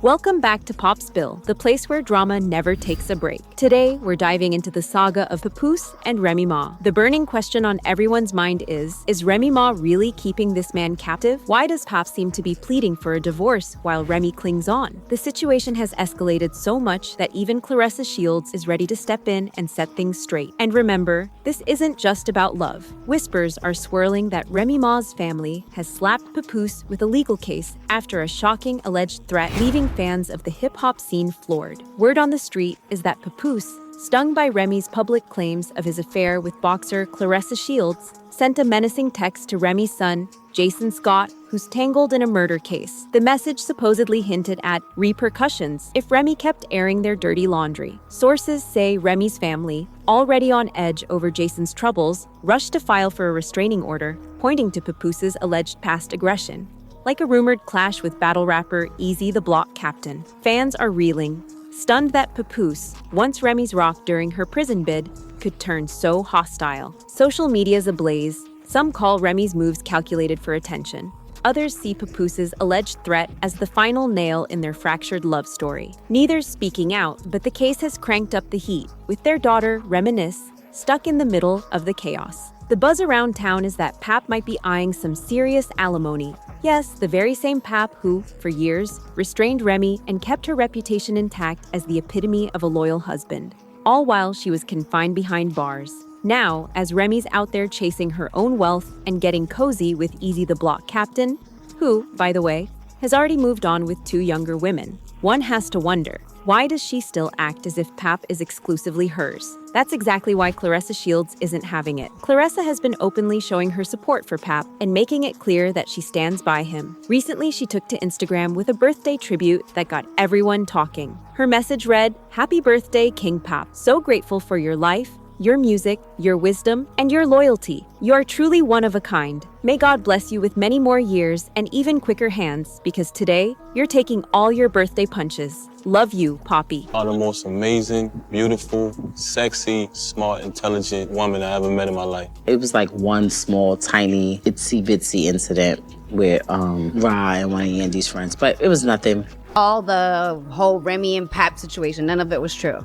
Welcome back to Popspill, the place where drama never takes a break. Today, we're diving into the saga of Papoose and Remy Ma. The burning question on everyone's mind is Remy Ma really keeping this man captive? Why does Pap seem to be pleading for a divorce while Remy clings on? The situation has escalated so much that even Clarissa Shields is ready to step in and set things straight. And remember, this isn't just about love. Whispers are swirling that Remy Ma's family has slapped Papoose with a legal case after a shocking alleged threat, leaving fans of the hip-hop scene floored. Word on the street is that Papoose, stung by Remy's public claims of his affair with boxer Clarissa Shields, sent a menacing text to Remy's son, Jason Scott, who's tangled in a murder case. The message supposedly hinted at repercussions if Remy kept airing their dirty laundry. Sources say Remy's family, already on edge over Jason's troubles, rushed to file for a restraining order, pointing to Papoose's alleged past aggression. Like a rumored clash with battle rapper Easy the Block Captain, fans are reeling, stunned that Papoose, once Remy's rock during her prison bid, could turn so hostile. Social media's ablaze. Some call Remy's moves calculated for attention. Others see Papoose's alleged threat as the final nail in their fractured love story. Neither's speaking out, but the case has cranked up the heat, with their daughter, Reminisce, stuck in the middle of the chaos. The buzz around town is that Pap might be eyeing some serious alimony. Yes, the very same Pap who, for years, restrained Remy and kept her reputation intact as the epitome of a loyal husband, all while she was confined behind bars. Now, as Remy's out there chasing her own wealth and getting cozy with Easy the Block Captain, who, by the way, has already moved on with 2 younger women, one has to wonder, why does she still act as if Pap is exclusively hers? That's exactly why Clarissa Shields isn't having it. Clarissa has been openly showing her support for Pap and making it clear that she stands by him. Recently, she took to Instagram with a birthday tribute that got everyone talking. Her message read, "Happy birthday, King Pap. So grateful for your life, your music, your wisdom, and your loyalty. You are truly one of a kind. May God bless you with many more years and even quicker hands, because today, you're taking all your birthday punches. Love you, Poppy." Are the most amazing, beautiful, sexy, smart, intelligent woman I ever met in my life. It was like one small, tiny, itsy-bitsy incident with Ra and one of Yandy's friends, but it was nothing. All the whole Remy and Pap situation, none of it was true.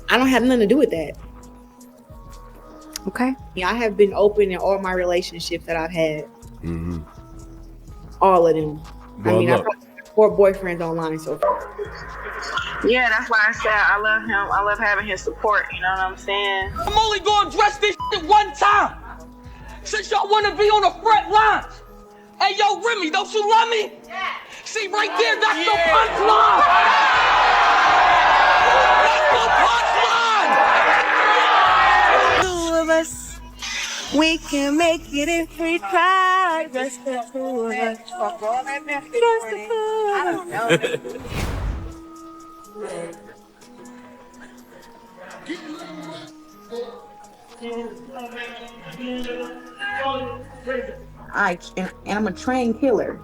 I don't have nothing to do with that. Okay. Yeah, I have been open in all my relationships that I've had. Mm-hmm. All of them. Well, I mean, I probably have 4 boyfriends online so far. Yeah, that's why I said I love him. I love having his support, you know what I'm saying? I'm only gonna address this shit one time. Since y'all wanna be on the front lines. Hey, yo, Remy, don't you love me? Yeah. See, right there, that's your punchline. That's your punchline. 2 of us, we can make it if we try. Just the 2 of us. Just the 2 of us. And I'm a trained killer.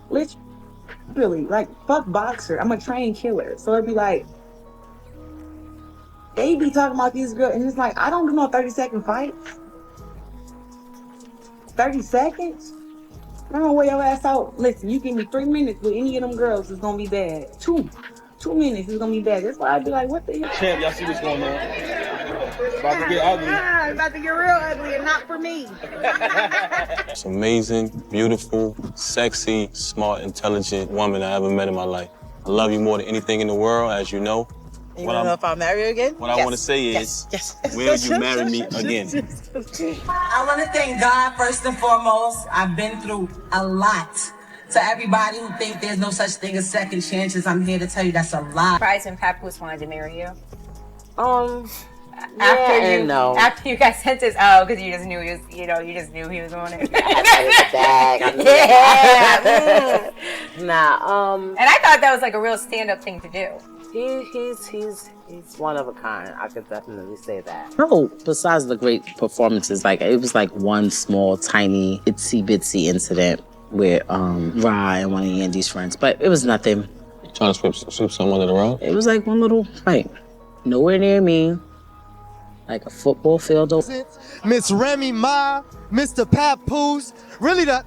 Literally, like, fuck boxer. I'm a trained killer. So it'd be like, they be talking about these girls, and it's like, I don't do no 30-second fights. 30 seconds? I'm gonna wear your ass out. Listen, you give me 3 minutes with any of them girls, it's gonna be bad. 2 minutes is gonna be bad. That's why I'd be like, what the hell? Champ, y'all see what's going on? It's about to get ugly. It's about to get real ugly, and not for me. It's amazing, beautiful, sexy, smart, intelligent woman I ever met in my life. I love you more than anything in the world, as you know. You wanna know if I'll marry you again? What I want to say is, will you marry me again? I want to thank God first and foremost. I've been through a lot. To everybody who think there's no such thing as second chances, I'm here to tell you that's a lie. Surprised when Papoose wanted to marry you? After you guys sent this, because you just knew he was, you just knew he was on it. And I thought that was like a real stand-up thing to do. He's one of a kind. I could definitely say that. No, besides the great performances, like it was like one small, tiny, itsy-bitsy incident with Ra and one of Yandy's friends, but it was nothing. Trying to sweep someone under the rug? It was like one little fight. Nowhere near me. Like a football field. Miss Remy Ma, Mr. Papoose, really the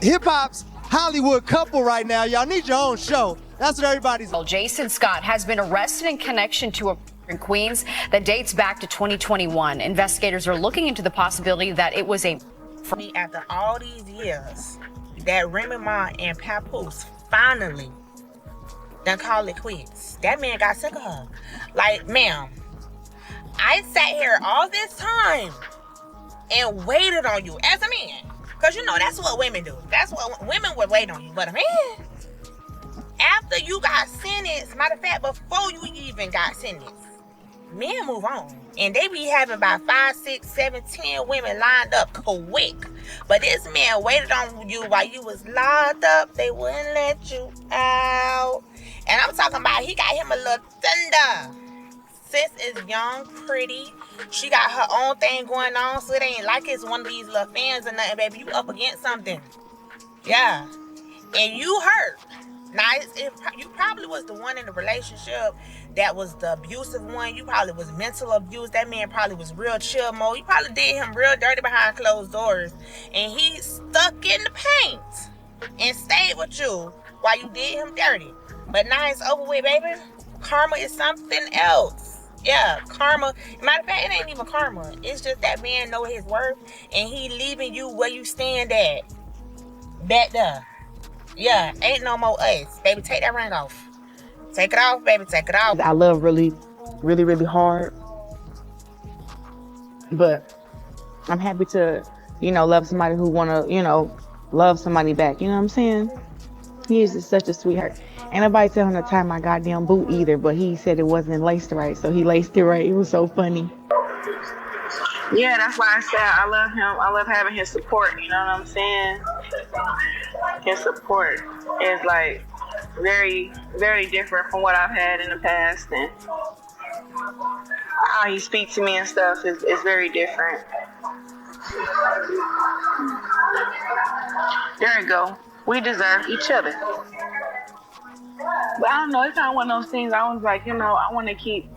hip-hop's Hollywood couple right now. Y'all need your own show. That's what everybody's. Well, Jason Scott has been arrested in connection to a in Queens that dates back to 2021. Investigators are looking into the possibility that it was a. After all these years, that Remy Ma and Papoose finally done call it quits. That man got sick of her. Like, ma'am, I sat here all this time and waited on you as a man. Because you know that's what women do. That's what women would wait on you. But a man, after you got sentenced, matter of fact, before you even got sentenced, men move on. And they be having about 5, 6, 7, 10 women lined up quick. But this man waited on you while you was locked up. They wouldn't let you out. And I'm talking about he got him a little thunder. Sis is young, pretty. She got her own thing going on, so it ain't like it's one of these little fans or nothing, baby. You up against something. Yeah. And you hurt. Now, you probably was the one in the relationship that was the abusive one. You probably was mental abuse. That man probably was real chill mode. You probably did him real dirty behind closed doors. And he stuck in the paint and stayed with you while you did him dirty. But now it's over with, baby. Karma is something else. Yeah, karma. Matter of fact, it ain't even karma. It's just that man know his worth and he leaving you where you stand at. Back there. Yeah, ain't no more us. Baby, take that ring off. Take it off, baby, take it off. I love really, really, really hard. But I'm happy to, love somebody who want to, love somebody back. You know what I'm saying? He is just such a sweetheart. Ain't nobody tell him to tie my goddamn boot either, but he said it wasn't laced right, so he laced it right. It was so funny. Yeah, that's why I said I love him. I love having his support, you know what I'm saying? His support is like very, very different from what I've had in the past, and how he speaks to me and stuff is very different. There you go. We deserve each other. But I don't know, it's kind of one of those things I was like, I want to keep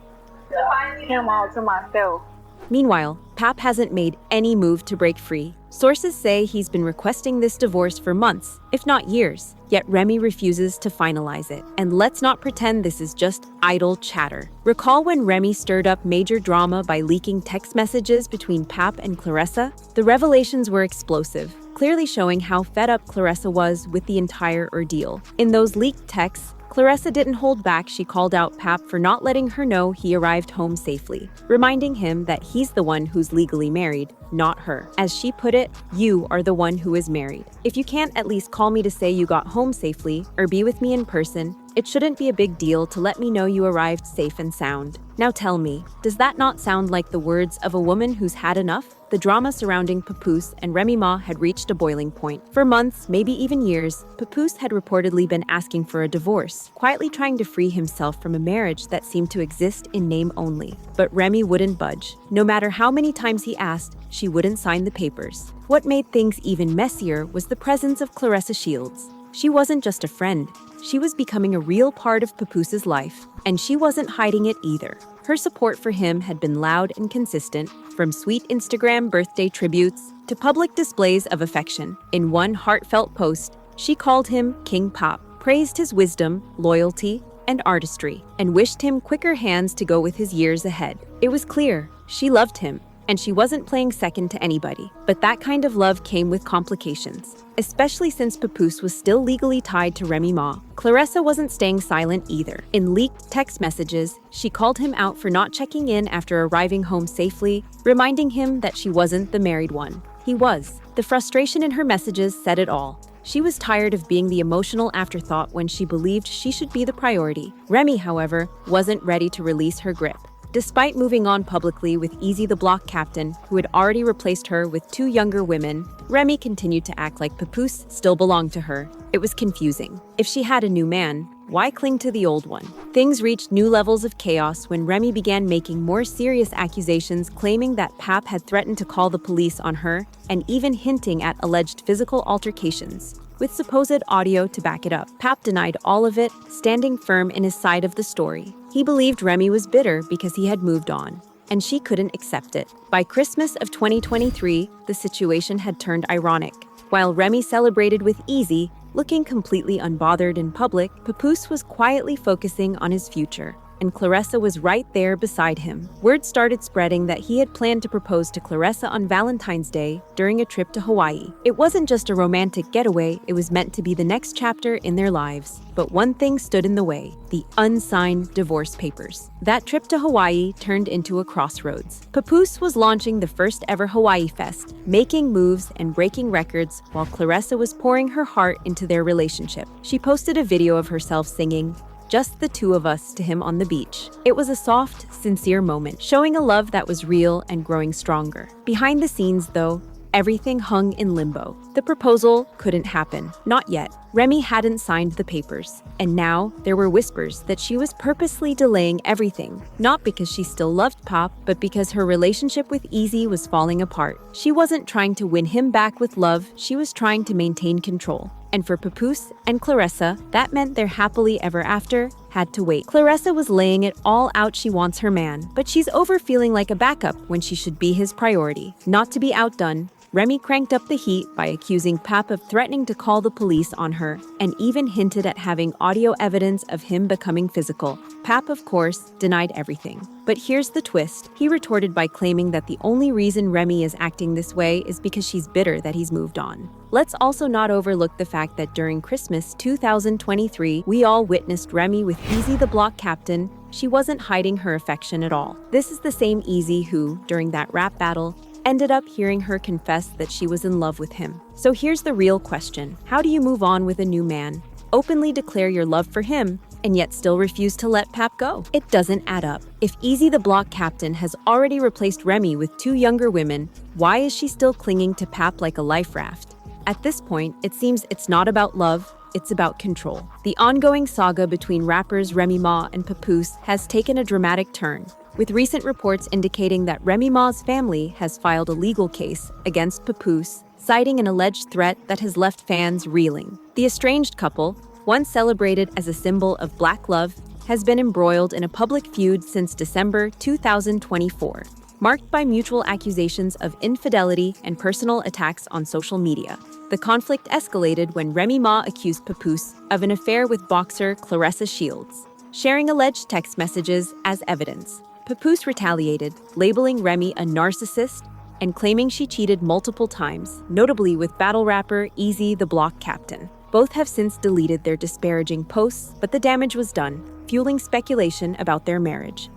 him all to myself. Meanwhile, Pap hasn't made any move to break free. Sources say he's been requesting this divorce for months, if not years, yet Remy refuses to finalize it. And let's not pretend this is just idle chatter. Recall when Remy stirred up major drama by leaking text messages between Pap and Clarissa? The revelations were explosive, clearly showing how fed up Clarissa was with the entire ordeal. In those leaked texts, Clarissa didn't hold back. She called out Pap for not letting her know he arrived home safely, reminding him that he's the one who's legally married, not her. As she put it, you are the one who is married. If you can't at least call me to say you got home safely or be with me in person, it shouldn't be a big deal to let me know you arrived safe and sound. Now tell me, does that not sound like the words of a woman who's had enough? The drama surrounding Papoose and Remy Ma had reached a boiling point. For months, maybe even years, Papoose had reportedly been asking for a divorce, quietly trying to free himself from a marriage that seemed to exist in name only. But Remy wouldn't budge. No matter how many times he asked, she wouldn't sign the papers. What made things even messier was the presence of Clarissa Shields. She wasn't just a friend. She was becoming a real part of Papoose's life, and she wasn't hiding it either. Her support for him had been loud and consistent, from sweet Instagram birthday tributes to public displays of affection. In one heartfelt post, she called him King Pop, praised his wisdom, loyalty, and artistry, and wished him quicker hands to go with his years ahead. It was clear she loved him, and she wasn't playing second to anybody. But that kind of love came with complications, especially since Papoose was still legally tied to Remy Ma. Clarissa wasn't staying silent either. In leaked text messages, she called him out for not checking in after arriving home safely, reminding him that she wasn't the married one. He was. The frustration in her messages said it all. She was tired of being the emotional afterthought when she believed she should be the priority. Remy, however, wasn't ready to release her grip. Despite moving on publicly with Easy the Block captain, who had already replaced her with 2 younger women, Remy continued to act like Papoose still belonged to her. It was confusing. If she had a new man, why cling to the old one? Things reached new levels of chaos when Remy began making more serious accusations, claiming that Pap had threatened to call the police on her and even hinting at alleged physical altercations, with supposed audio to back it up. Pap denied all of it, standing firm in his side of the story. He believed Remy was bitter because he had moved on, and she couldn't accept it. By Christmas of 2023, the situation had turned ironic. While Remy celebrated with Easy, Looking completely unbothered in public, Papoose was quietly focusing on his future, and Clarissa was right there beside him. Word started spreading that he had planned to propose to Clarissa on Valentine's Day during a trip to Hawaii. It wasn't just a romantic getaway, it was meant to be the next chapter in their lives. But one thing stood in the way: the unsigned divorce papers. That trip to Hawaii turned into a crossroads. Papoose was launching the first ever Hawaii Fest, making moves and breaking records while Clarissa was pouring her heart into their relationship. She posted a video of herself singing "Just the Two of Us" to him on the beach. It was a soft, sincere moment, showing a love that was real and growing stronger. Behind the scenes, though, everything hung in limbo. The proposal couldn't happen. Not yet. Remy hadn't signed the papers. And now, there were whispers that she was purposely delaying everything. Not because she still loved Pop, but because her relationship with Easy was falling apart. She wasn't trying to win him back with love, she was trying to maintain control. And for Papoose and Clarissa, that meant their happily ever after had to wait. Clarissa was laying it all out. She wants her man, but she's over feeling like a backup when she should be his priority. Not to be outdone, Remy cranked up the heat by accusing Pap of threatening to call the police on her and even hinted at having audio evidence of him becoming physical. Pap, of course, denied everything. But here's the twist. He retorted by claiming that the only reason Remy is acting this way is because she's bitter that he's moved on. Let's also not overlook the fact that during Christmas 2023, we all witnessed Remy with Easy the Block Captain. She wasn't hiding her affection at all. This is the same Easy who, during that rap battle, ended up hearing her confess that she was in love with him. So here's the real question. How do you move on with a new man, openly declare your love for him, and yet still refuse to let Pap go? It doesn't add up. If Easy the Block Captain has already replaced Remy with 2 younger women, why is she still clinging to Pap like a life raft? At this point, it seems it's not about love, it's about control. The ongoing saga between rappers Remy Ma and Papoose has taken a dramatic turn, with recent reports indicating that Remy Ma's family has filed a legal case against Papoose, citing an alleged threat that has left fans reeling. The estranged couple, once celebrated as a symbol of black love, has been embroiled in a public feud since December 2024, marked by mutual accusations of infidelity and personal attacks on social media. The conflict escalated when Remy Ma accused Papoose of an affair with boxer Clarissa Shields, sharing alleged text messages as evidence. Papoose retaliated, labeling Remy a narcissist and claiming she cheated multiple times, notably with battle rapper Easy the Block Captain. Both have since deleted their disparaging posts, but the damage was done, fueling speculation about their marriage.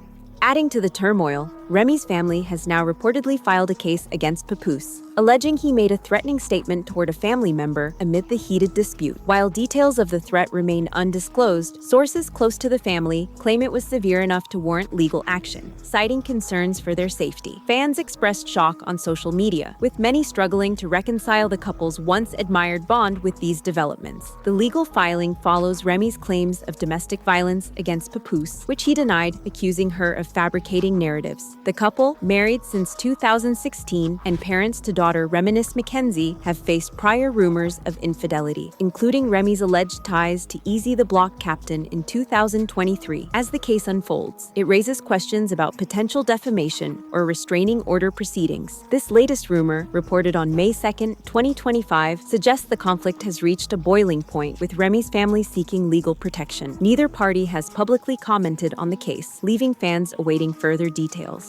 Adding to the turmoil, Remy's family has now reportedly filed a case against Papoose, alleging he made a threatening statement toward a family member amid the heated dispute. While details of the threat remain undisclosed, sources close to the family claim it was severe enough to warrant legal action, citing concerns for their safety. Fans expressed shock on social media, with many struggling to reconcile the couple's once-admired bond with these developments. The legal filing follows Remy's claims of domestic violence against Papoose, which he denied, accusing her of fabricating narratives. The couple, married since 2016 and parents to daughter Reminisce Mackenzie, have faced prior rumors of infidelity, including Remy's alleged ties to Easy the Block Captain in 2023. As the case unfolds, it raises questions about potential defamation or restraining order proceedings. This latest rumor, reported on May 2, 2025, suggests the conflict has reached a boiling point, with Remy's family seeking legal protection. Neither party has publicly commented on the case, leaving fans awaiting further details.